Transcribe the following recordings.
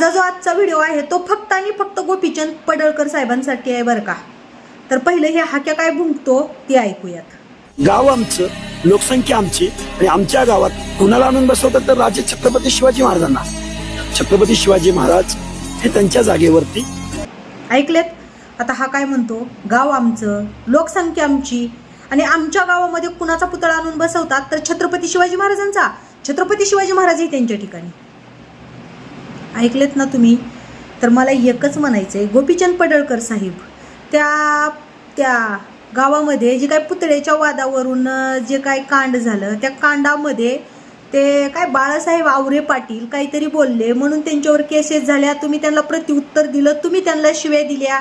माझा जो आजचा व्हिडिओ आहे तो फक्त आणि फक्त गोपीचंद पडळकर साहेबांसाठी आहे बरं का. तर पहिले हे हाक्या काय भुंकतो ते ऐकूयात. गाव आमचं, लोकसंख्या आमची आणि आमच्या गावात कुणाला आणून बसवतात तर राजे छत्रपती शिवाजी महाराजांना. छत्रपती शिवाजी महाराज हे त्यांच्या जागेवरती. ऐकलेत? आता हा काय म्हणतो, गाव आमचं, लोकसंख्या आमची आणि आमच्या गावामध्ये कुणाचा पुतळा आणून बसवतात तर छत्रपती शिवाजी महाराजांचा. छत्रपती शिवाजी महाराजही त्यांच्या ठिकाणी. ऐकलेत ना तुम्ही? तर मला एकच म्हणायचंय, गोपीचंद पडळकर साहेब त्या गावामध्ये जे काय पुतळ्याच्या वादावरून जे काय कांड झालं, त्या कांडामध्ये ते काय बाळासाहेब आवरे पाटील काहीतरी बोलले म्हणून त्यांच्यावर केसेस झाल्या. तुम्ही त्यांना प्रत्युत्तर दिलं, तुम्ही त्यांना शिव्या दिल्या,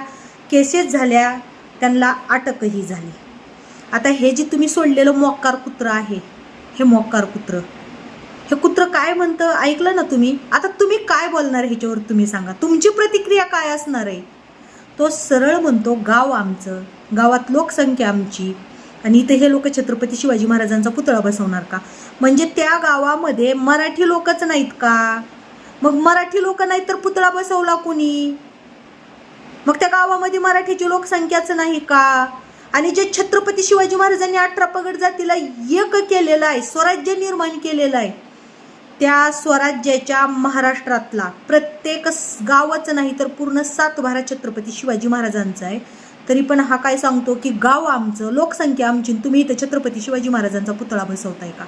केसेस झाल्या, त्यांना अटकही झाली. आता हे जे तुम्ही सोडलेलं मोक्कार कुत्र आहे, हे मोक्कार कुत्र, हे कुत्र काय म्हणतं ऐकलं ना तुम्ही? आता तुम्ही काय बोलणार ह्याच्यावर तुम्ही सांगा, तुमची प्रतिक्रिया काय असणार आहे? तो सरळ म्हणतो गाव आमचं, गावात लोकसंख्या आमची आणि इथे हे लोक छत्रपती शिवाजी महाराजांचा पुतळा बसवणार का? म्हणजे त्या गावामध्ये मराठी लोकच नाहीत का? मग मराठी लोक नाहीत तर पुतळा बसवला कुणी? मग त्या गावामध्ये मराठीची लोकसंख्याच नाही का? आणि जे छत्रपती शिवाजी महाराजांनी 18 पगड जातीला एक केलेलं आहे, स्वराज्य निर्माण केलेलं आहे, त्या स्वराज्याच्या महाराष्ट्रातला प्रत्येक गावच नाही तर पूर्ण सातबारा छत्रपती शिवाजी महाराजांचा आहे. तरी पण हा काय सांगतो की गाव आमचं, लोकसंख्या आमची, तुम्ही इथं छत्रपती शिवाजी महाराजांचा पुतळा बसवताय का?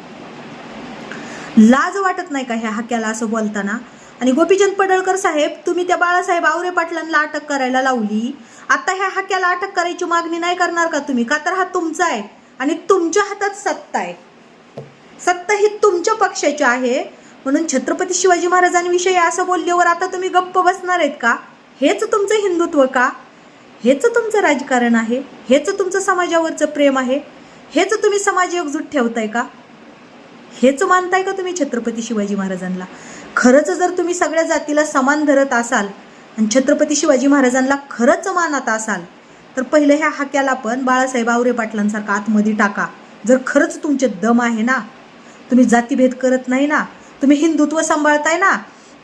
लाज वाटत नाही का ह्या हाक्याला असं बोलताना? आणि गोपीचंद पडळकर साहेब, तुम्ही त्या बाळासाहेब आवरे पाटलांना अटक करायला लावली, आता ह्या हाक्याला अटक करायची मागणी नाही करणार का तुम्ही? का तर हा तुमचा आहे आणि तुमच्या हातात सत्ता आहे, सत्ता ही तुमच्या पक्षाची आहे. म्हणून छत्रपती शिवाजी महाराजांविषयी असं बोलल्यावर आता तुम्ही गप्प बसणार आहेत का? हेच तुमचं हिंदुत्व का? हेच तुमचं राजकारण आहे? हेच तुमचं समाजावरचं प्रेम आहे? हेच तुम्ही समाज एकजूट ठेवताय का? हेच मानताय का तुम्ही छत्रपती शिवाजी महाराजांना? खरंच जर तुम्ही सगळ्या जातीला समान धरत असाल आणि छत्रपती शिवाजी महाराजांना खरंच मानत असाल तर पहिलं ह्या हाक्याला पण बाळासाहेब आवरे पाटलांसारखा आतमध्ये टाका. जर खरंच तुमचे दम आहे ना, तुम्ही जातीभेद करत नाही ना, तुम्ही हिंदुत्व सांभाळताय ना,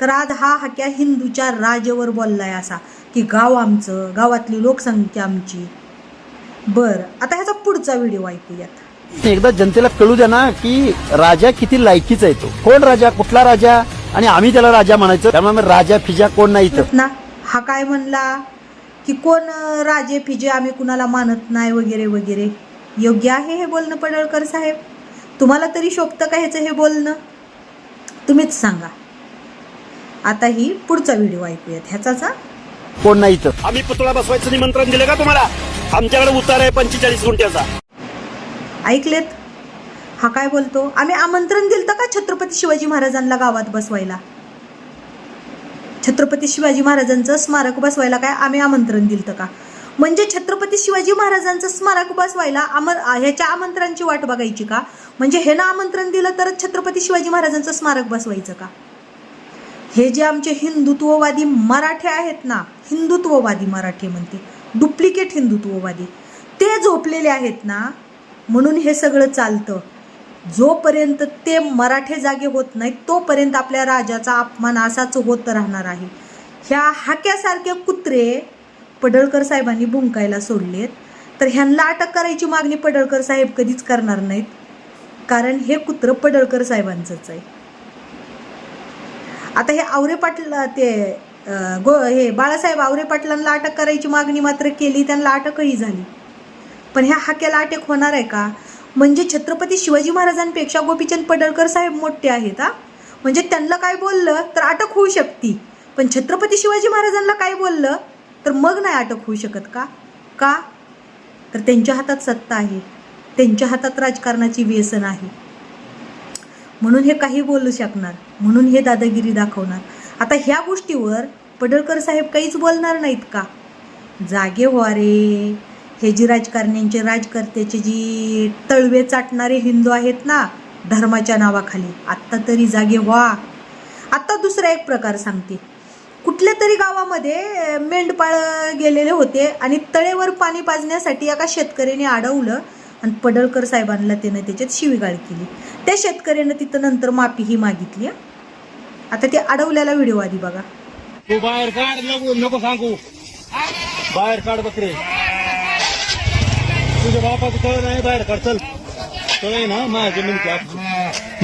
तर आज हा हाक्या हिंदूच्या राजेवर बोललाय असा की गाव आमचं, गावातली लोकसंख्या आमची. बरं, आता ह्याचा पुढचा व्हिडिओ ऐकूयात. एकदा जनतेला कळू द्या ना की राजा किती लायकीचा आहे, तो कोण राजा, कुठला राजा, आणि आम्ही त्याला राजा म्हणायचं. त्यामुळे राजा फिजा कोण नाही ना. हा काय म्हणला की कोण राजे फिजे, आम्ही कुणाला मानत नाही वगैरे वगैरे. योग्य आहे हे बोलणं पडळकर साहेब? तुम्हाला तरी शोभतं का ह्याचं हे बोलणं? तुम्हीच सांगा. आता ही पुढचा व्हिडिओ ऐकूयात ह्याचा. कोण नाही तर आम्ही पुतळा बसवायचं निमंत्रण दिलं का तुम्हाला? आमच्याकडे उतार आहे 45 गुंठ्याचा. ऐकलेत? हा काय बोलतो, आम्ही आमंत्रण दिलं का छत्रपती शिवाजी महाराजांना गावात बसवायला? छत्रपती शिवाजी महाराजांचं स्मारक बसवायला काय आम्ही आमंत्रण दिलं का? म्हणजे छत्रपती शिवाजी महाराजांचं स्मारक बसवायला ह्याच्या आमंत्रणाची वाट बघायची का? म्हणजे हे ना आमंत्रण दिलं तरच छत्रपती शिवाजी महाराजांचं स्मारक बसवायचं का? हे जे आमचे हिंदुत्ववादी मराठे आहेत ना, हिंदुत्ववादी मराठे म्हणते, डुप्लिकेट हिंदुत्ववादी, ते झोपलेले आहेत ना, म्हणून हे सगळं चालतं. जोपर्यंत ते मराठे जागे होत नाहीत तोपर्यंत आपल्या राजाचा अपमान असाच होत राहणार आहे. ह्या हाक्यासारखे कुत्रे पडळकर साहेबांनी भुंकायला सोडलेत, तर ह्यांना अटक करायची मागणी पडळकर साहेब कधीच करणार नाहीत, कारण हे कुत्र पडळकर साहेबांचंच आहे. आता हे आवरे पाटील हे बाळासाहेब आवरे पाटलांना अटक करायची मागणी मात्र केली, त्यांना अटकही झाली. पण ह्या हाक्याला अटक होणार आहे का? म्हणजे छत्रपती शिवाजी महाराजांपेक्षा गोपीचंद पडळकर साहेब मोठे आहेत. म्हणजे त्यांना काय बोललं तर अटक होऊ शकते, पण छत्रपती शिवाजी महाराजांना काय बोललं तर मग नाही अटक होऊ शकत का? का तर त्यांच्या हातात सत्ता आहे, त्यांच्या हातात राजकारणाची व्यसन आहे, म्हणून हे काही बोलू शकणार, म्हणून हे दादागिरी दाखवणार. आता ह्या गोष्टीवर पडळकर साहेब काहीच बोलणार नाहीत का? जागे व्हा रे. हे जी राजकारण्यांचे, राजकर्त्याचे जी तळवे चाटणारे हिंदू आहेत ना धर्माच्या नावाखाली, आत्ता तरी जागे व्हा. आता दुसरा एक प्रकार सांगते. कुठल्या तरी गावामध्ये मेंढपाळ गेलेले होते आणि तळेवर पाणी पाजण्यासाठी एका शेतकऱ्याने अडवलं आणि पडळकर साहेबांना त्यानं त्याच्यात शिवीगाळ केली. त्या शेतकऱ्यानं तिथं नंतर माफीही मागितली. आता ते अडवल्याला व्हिडिओ आधी बघा. तू बाहेर काढ, नको सांगू. बाहेर काढ बकरे. तुझ्या बापाचं तळ नाही, बाहेर काढ. चल, तळ आहे ना माझ्या जमिनीची.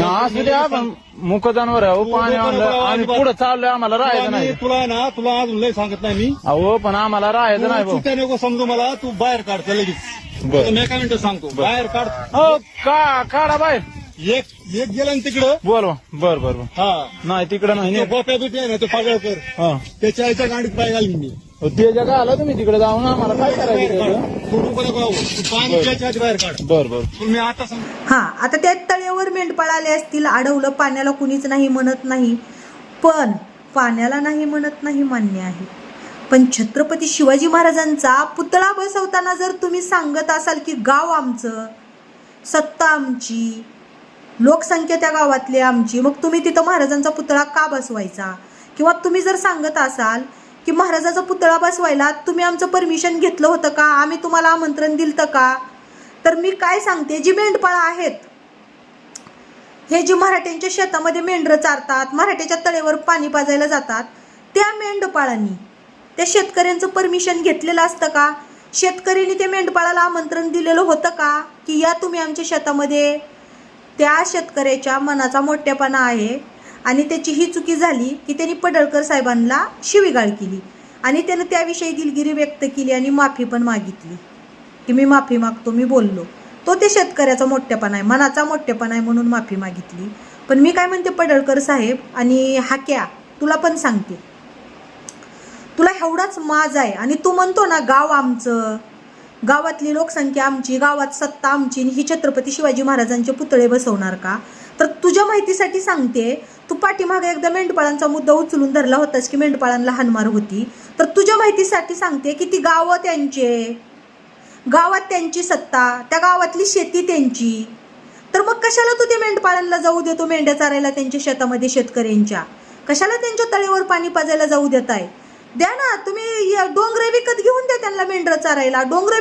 असू द्या पण मुक जनावर आहे. पाणी आणलं आम्ही पुढे चाललोय, आम्हाला राहायचं नाही. तुला अजून लय सांगत नाही मी. अहो पण आम्हाला राहायचं नाही भाऊ. चुट्या नको समजू मला. तू बाहेर काढ चल लगेच. मी एका मिनिटं सांगतो. बाहेर काढ. हो काढा बाहेर. एक गेलं ना तिकडं. बोल बर बर बर. हा नाही तिकडं नाही. गोप्या बिट्या आहे ना, तो पागळकर. हा त्याच्या आईच्या गाडीत पाय घालीन मी. ते जगा आला तुम्ही तिकडे जाऊन आम्हाला काय करायचं. पाणी त्याच्या आधी बाहेर काढ. बर बर. मी आता सांग. हा आता त्या तळ्यावर मेंढपाळ आले असतील, अडवलं. पाण्याला कुणीच नाही म्हणत नाही, पण पाण्याला नाही म्हणत नाही मान्य आहे. पण छत्रपती शिवाजी महाराजांचा पुतळा बसवताना जर तुम्ही सांगत असाल की गाव आमचं, सत्ता आमची, लोकसंख्या त्या गावातली आमची, मग तुम्ही तिथं महाराजांचा पुतळा का बसवायचा? किंवा तुम्ही जर सांगत असाल की महाराजाचा पुतळा बसवायला तुम्ही आमचं परमिशन घेतलं होतं का, आम्ही तुम्हाला आमंत्रण दिलं का, तर मी काय सांगते, जी मेंढपाळं आहेत हे जी मराठ्यांच्या शेतामध्ये मेंढरं चारतात, मराठ्याच्या तळेवर पाणी पाजायला जातात, त्या मेंढपाळांनी त्या शेतकऱ्यांचं परमिशन घेतलेलं असतं का? शेतकऱ्यांनी त्या मेंढपाळाला आमंत्रण दिलेलं होतं का की या तुम्ही आमच्या शेतामध्ये? त्या शेतकऱ्याच्या मनाचा मोठेपणा आहे आणि त्याची ही चुकी झाली की त्यांनी पडळकर साहेबांना शिवीगाळ केली आणि त्यानं त्याविषयी दिलगिरी व्यक्त केली आणि माफी पण मागितली की मी माफी मागतो, मी बोललो. तो ते शेतकऱ्याचा मोठेपणा आहे, मनाचा मोठेपणा आहे म्हणून माफी मागितली. पण मी काय म्हणते पडळकर साहेब आणि हाक्या, तुला पण सांगते, तुला एवढाच माज आहे आणि तू म्हणतो ना गाव आमचं, गावातली लोकसंख्या आमची, गावात सत्ता आमची, ही छत्रपती शिवाजी महाराजांचे पुतळे बसवणार का? तर तुझ्या माहितीसाठी सांगते, तू पाठीमागे एकदा मेंढपाळांचा मुद्दा उचलून धरला होतास की मेंढपाळांना हाणमार होती, तर तुझ्या माहितीसाठी सांगते की ती गावं त्यांचे, गावात त्यांची सत्ता, त्या गावातली शेती त्यांची, तर मग कशाला तू ते मेंढपाळांना जाऊ देतो मेंढ्या चारायला त्यांच्या शेतामध्ये शेतकऱ्यांच्या? कशाला त्यांच्या तळेवर पाणी पाजायला जाऊ देताय? द्या ना तुम्ही, डोंगरे विकत घेऊन द्या त्यांना मेंढरं चारायला, डोंगरे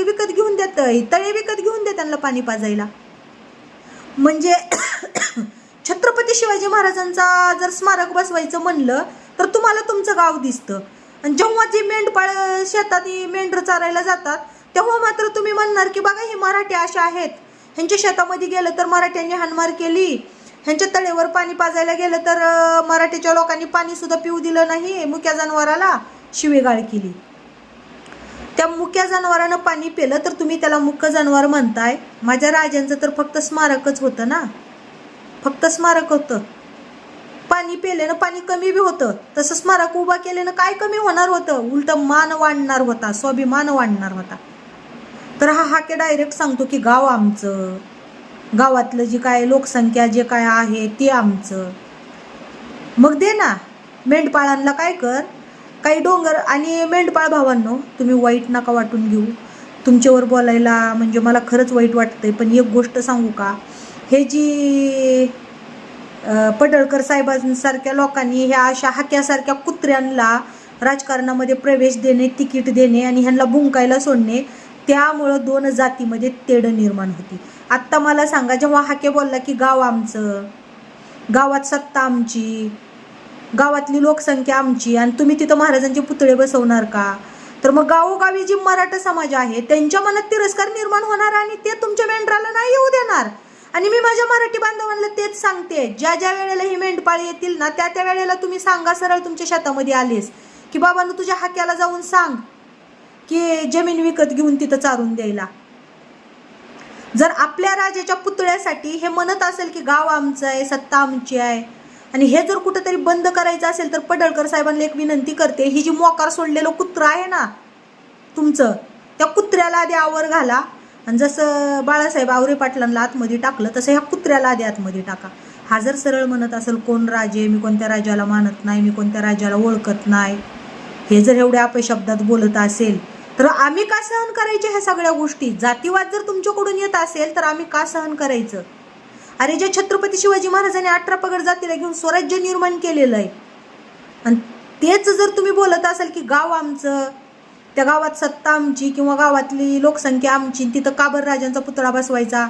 विकत घेऊन द्या, तळे विकत घेऊन द्या त्यांना पाणी पाजायला. म्हणजे छत्रपती शिवाजी महाराजांचा जर स्मारक बसवायचं म्हणलं तर तुम्हाला तुमचं गाव दिसतं आणि जेव्हा जी मेंढपाळ शेतात मेंढरं चारायला जातात तेव्हा मात्र तुम्ही म्हणणार की बघा हे मराठी अशा आहेत, ह्यांच्या शेतामध्ये गेलं तर मराठ्यांनी हाणमार केली, ह्यांच्या तळेवर पाणी पाजायला गेलं तर मराठीच्या लोकांनी पाणी सुद्धा पिऊ दिलं नाही, मुक्या जनावराला शिवीगाळ केली. त्या मुक्या जनावरानं पाणी पिलं तर तुम्ही त्याला मुक्क जनावर म्हणताय. माझ्या राजांचं तर फक्त स्मारकच होतं ना, फक्त स्मारक होतं. पाणी पिल्यानं पाणी कमी बी होतं, तसं स्मारक उभा केल्यानं काय कमी होणार होतं? उलट मान वाढणार होता, स्वाभिमान वाढणार होता. तर हा हाके डायरेक्ट सांगतो की गाव आमचं, गावातलं जी काय लोकसंख्या जे काय आहे ते आमचं. मग दे ना मेंढपाळांना, काय कर, काही डोंगर. आणि मेंढपाळ भावांनो, तुम्ही वाईट नका वाटून घेऊ, तुमच्यावर बोलायला म्हणजे मला खरंच वाईट वाटतंय. पण एक गोष्ट सांगू का, हे जी पडळकर साहेबांसारख्या लोकांनी ह्या अशा हाक्यासारख्या कुत्र्यांना राजकारणामध्ये प्रवेश देणे, तिकीट देणे आणि ह्यांना भुंकायला सोडणे, त्यामुळं दोन जातीमध्ये तेढ निर्माण होती. आत्ता मला सांगा, जेव्हा हाके बोलला की गाव आमचं, गावात सत्ता आमची, गावातली लोकसंख्या आमची आणि तुम्ही तिथं महाराजांचे पुतळे बसवणार का? तर मग गावोगावी जी मराठा समाज आहे त्यांच्या मनात तिरस्कार निर्माण होणार आणि ते तुमच्या मेंढराला नाही येऊ देणार. आणि मी माझ्या मराठी बांधवांना तेच सांगते, ज्या ज्या वेळेला ही मेंढपाळी येतील ना त्या त्या वेळेला तुम्ही सांगा सरळ तुमच्या शेतामध्ये आलेस की बाबांनो तुझ्या हाक्याला जाऊन सांग की जमीन विकत घेऊन तिथं चारून द्यायला. जर आपल्या राजाच्या पुतळ्यासाठी हे म्हणत असेल की गाव आमचं आहे, सत्ता आमची आहे, आणि हे जर कुठंतरी बंद करायचं असेल तर पडळकर साहेबांना एक विनंती करते, ही जी मोकार सोडलेलं कुत्रं आहे ना तुमचं, त्या कुत्र्याला आधी आवर घाला आणि जसं बाळासाहेब आवरे पाटलांना आतमध्ये टाकलं तसं ह्या कुत्र्याला आधी आतमध्ये टाका. हा जर सरळ म्हणत असेल कोण राजे, मी कोणत्या राजाला मानत नाही, मी कोणत्या राजाला ओळखत नाही, हे जर एवढ्या अपशब्दात बोलत असेल तर आम्ही का सहन करायचे ह्या सगळ्या गोष्टी? जातीवाद जर तुमच्याकडून येत असेल तर आम्ही का सहन करायचं? अरे जे छत्रपती शिवाजी महाराजांनी 18 पगड जातीला घेऊन स्वराज्य निर्माण केलेलं आहे आणि तेच जर तुम्ही बोलत असाल की गाव आमचं, त्या गावात सत्ता आमची किंवा गावातली लोकसंख्या आमची, तिथं का बरं राजांचा पुतळा बसवायचा?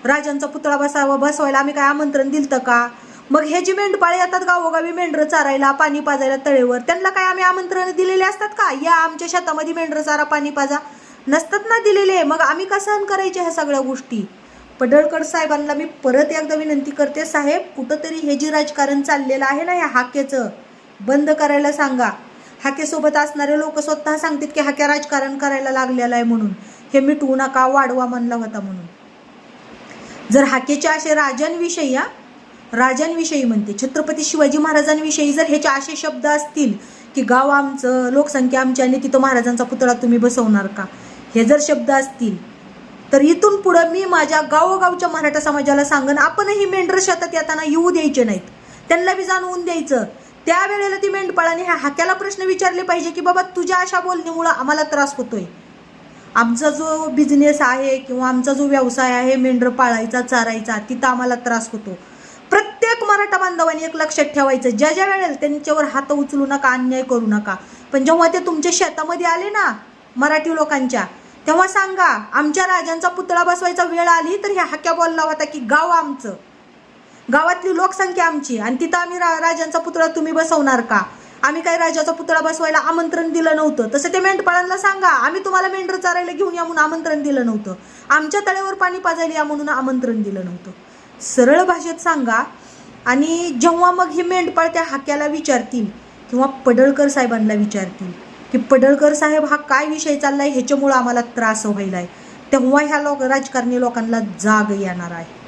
राजांचा पुतळा बसवायला आम्ही काय आमंत्रण दिलं का? मग हे जी मेंढपाळे येतात गावोगावी मेंढरं चारायला, पाणी पाजायला तळेवर, त्यांना काय आम्ही आमंत्रण दिलेले असतात का? या आमच्या शेतामध्ये मेंढरं चारा, पाणी पाजा, नसतात ना दिलेले. मग आम्ही का सहन करायचे ह्या सगळ्या गोष्टी? पडळकर साहेबांना मी परत एकदा विनंती करते, साहेब कुठंतरी हे जे राजकारण चाललेलं आहे ना ह्या हाकेचं, बंद करायला सांगा. हाकेसोबत असणारे लोक स्वतः सांगतात की हाक्या राजकारण करायला लागलेलं आहे म्हणून, हे मिटवू नका, वाढवा म्हणला होता म्हणून. जर हाकेचे असे राजांविषयी म्हणते, छत्रपती शिवाजी महाराजांविषयी जर ह्याचे असे शब्द असतील की गाव आमचं, लोकसंख्या आमची आणि तिथं महाराजांचा पुतळा तुम्ही बसवणार का, हे जर शब्द असतील तर इथून पुढं मी माझ्या गावोगावच्या मराठा समाजाला सांगन, आपणही मेंढर शेतात येताना येऊ द्यायचे नाहीत, त्यांना बी जाणवून द्यायचं. त्यावेळेला ती मेंढपाळाने ह्या हाक्याला प्रश्न विचारले पाहिजे की बाबा तुझ्या अशा बोलण्यामुळं आम्हाला त्रास होतोय, आमचा जो बिझनेस आहे किंवा आमचा जो व्यवसाय आहे मेंढर पाळायचा, चारायचा, तिथं आम्हाला त्रास होतो. प्रत्येक मराठा बांधवांनी एक लक्षात ठेवायचं, ज्या ज्या वेळेला त्यांच्यावर हात उचलू नका, अन्याय करू नका, पण जेव्हा ते तुमच्या शेतामध्ये आले ना मराठी लोकांच्या, तेव्हा सांगा आमच्या राजांचा पुतळा बसवायचा वेळ आली तर ह्या हाक्या बोलला होता की गाव आमचं, गावातली लोकसंख्या आमची आणि तिथं आम्ही राजांचा पुतळा तुम्ही बसवणार का? आम्ही काही राजाचा पुतळा बसवायला आमंत्रण दिलं नव्हतं. तसं ते मेंढपाळांना सांगा, आम्ही तुम्हाला मेंढर चारायला घेऊन या म्हणून आमंत्रण दिलं नव्हतं, आमच्या तळ्यावर पाणी पाजायला या म्हणून आमंत्रण दिलं नव्हतं. सरळ भाषेत सांगा. आणि जेव्हा मग ही मेंढपाळ त्या हाक्याला विचारतील किंवा पडळकर साहेबांना विचारतील की पडळकर साहेब हा काय विषय चाललाय, ह्याच्यामुळं आम्हाला त्रास व्हायलाय, तेव्हा ह्या राजकारणी लोकांना जाग येणार आहे.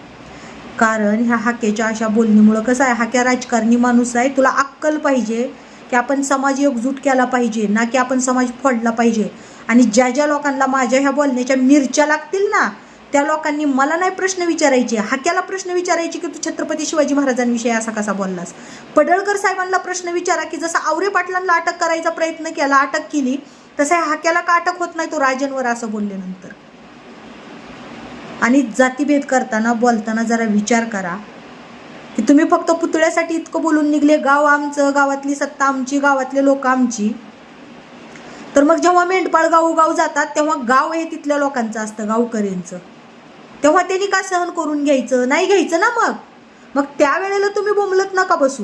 कारण ह्या हाक्याच्या अशा बोलणीमुळं कसं आहे, हाक्या राजकारणी माणूस आहे, तुला अक्कल पाहिजे की आपण समाज एकजूट केला पाहिजे, ना की आपण समाज फोडला पाहिजे. आणि ज्या ज्या लोकांना माझ्या ह्या बोलण्याच्या मिरच्या लागतील ना, त्या लोकांनी मला नाही प्रश्न विचारायचे, हाक्याला प्रश्न विचारायचे की तू छत्रपती शिवाजी महाराजांविषयी असा कसा बोललास. पडळकर साहेबांना प्रश्न विचारा की जसं आवरे पाटलांना अटक करायचा प्रयत्न केला, अटक केली, तसं हाक्याला का अटक होत नाही तो राजांवर असं बोलल्यानंतर. आणि जातीभेद करताना बोलताना जरा विचार करा की तुम्ही फक्त पुतळ्यासाठी इतकं बोलून निघले, गाव आमचं, गावातली सत्ता आमची, गावातले लोक आमची. तर मग जेव्हा मेंढपाळ गावोगाव जातात तेव्हा गाव हे तिथल्या लोकांचं असतं, गावकऱ्यांचं, तेव्हा त्यांनी का सहन करून घ्यायचं? नाही घ्यायचं ना. मग त्यावेळेला तुम्ही बोंबलत नका बसू.